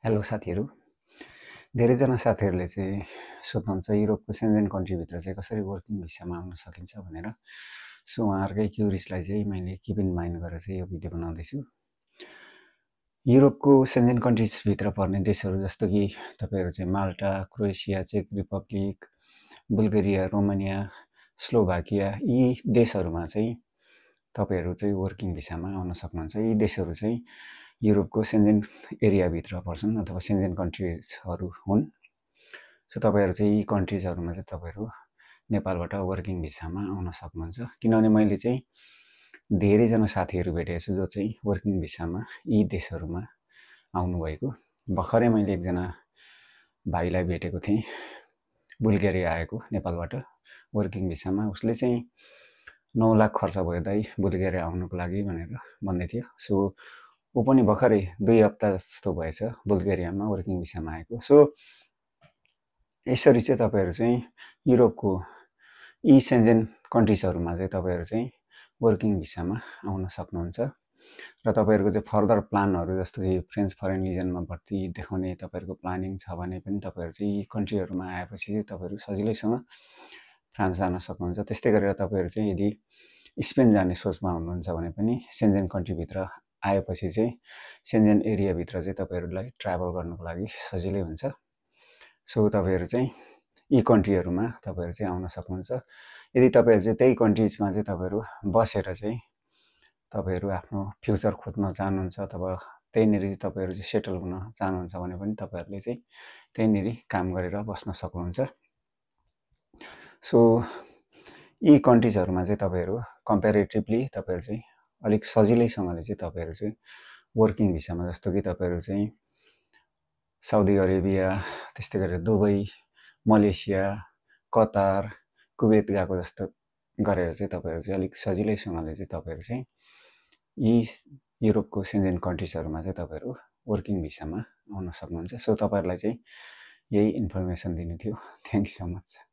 Hello साथीहरू। धेरैजना साथीहरूले चाहिँ सोध्नुहुन्छ युरोपको सेन्जेन कन्ट्रीभित्र चाहिँ कसरी वर्किङ भिसामा आउन सकिन्छ भनेर। सो उहाँहरूकै क्युरिजलाई चाहिँ मैले किप इन माइन्ड गरेर चाहिँ यो भिडियो बनाउँदैछु। युरोपको सेन्जेन कन्ट्रिजभित्र पर्ने देशहरू जस्तो कि तपाईँहरू चाहिँ माल्टा, क्रोएसिया, चेक रिपब्लिक, बुल्गेरिया, रोमानिया, स्लोभाकिया, यी देशहरूमा चाहिँ तपाईँहरू चाहिँ वर्किङ भिसामा आउन सक्नुहुन्छ। यी देशहरू चाहिँ युरोपको सेन्जेन एरियाभित्र पर्छन् अथवा सेन्जेन कन्ट्रिजहरू हुन्। सो तपाईँहरू चाहिँ यी कन्ट्रिजहरूमा चाहिँ तपाईँहरू नेपालबाट वर्किङ भिसामा आउन सक्नुहुन्छ। किनभने मैले चाहिँ धेरैजना साथीहरू भेटेको छु जो चाहिँ वर्किङ भिसामा यी देशहरूमा आउनुभएको। भर्खरै मैले एकजना भाइलाई भेटेको थिएँ, बुल्गेरिया आएको नेपालबाट वर्किङ भिसामा। उसले चाहिँ 9 लाख खर्च भयो दाइ बुल्गेरिया आउनुको लागि भनेर भन्दै थियो। सो ऊ पनि भर्खरै 2 हप्ता जस्तो भएछ बुल्गेरियामा वर्किङ भिसामा आएको। सो यसरी चाहिँ तपाईँहरू चाहिँ युरोपको यी सेन्जेन कन्ट्रिजहरूमा चाहिँ तपाईँहरू चाहिँ वर्किङ भिसामा आउन सक्नुहुन्छ। र तपाईँहरूको चाहिँ फर्दर प्लानहरू जस्तो कि फ्रेन्च फरेन लिजनमा भर्ती देखाउने तपाईँहरूको प्लानिङ छ भने पनि तपाईँहरू चाहिँ यी कन्ट्रीहरूमा आएपछि चाहिँ तपाईँहरू सजिलैसँग फ्रान्स जान सक्नुहुन्छ। त्यस्तै गरेर तपाईँहरू चाहिँ यदि स्पेन जाने सोचमा हुनुहुन्छ भने पनि सेन्जेन कन्ट्रीभित्र आएपछि चाहिँ सेन्जेन एरियाभित्र चाहिँ तपाईँहरूलाई ट्राभल गर्नुको लागि सजिलै हुन्छ। सो तपाईँहरू चाहिँ यी कन्ट्रीहरूमा तपाईँहरू चाहिँ आउन सक्नुहुन्छ। यदि तपाईँहरू चाहिँ त्यही कन्ट्रिजमा चाहिँ तपाईँहरू बसेर चाहिँ तपाईँहरू आफ्नो फ्युचर खोज्न चाहनुहुन्छ अथवा त्यहीँनिर चाहिँ तपाईँहरू चाहिँ सेटल हुन चाहनुहुन्छ भने पनि तपाईँहरूले चाहिँ त्यहीँनिर काम गरेर बस्न सक्नुहुन्छ। सो यी कन्ट्रिजहरूमा चाहिँ तपाईँहरू कम्पेरिटिभली तपाईँहरू चाहिँ अलिक सजिलैसँगले चाहिँ तपाईँहरू चाहिँ वर्किङ भिसामा जस्तो कि तपाईँहरू चाहिँ साउदी अरेबिया, त्यस्तै गरेर दुबई, मलेसिया, कतार, कुवेत गएको जस्तो गरेर चाहिँ तपाईँहरू चाहिँ अलिक सजिलैसँगले चाहिँ तपाईँहरू चाहिँ यी युरोपको सेन्जेन कन्ट्रिजहरूमा चाहिँ तपाईँहरू वर्किङ भिसामा आउन सक्नुहुन्छ। सो तपाईँहरूलाई चाहिँ यही इन्फर्मेसन दिनु थियो। Thank you so much.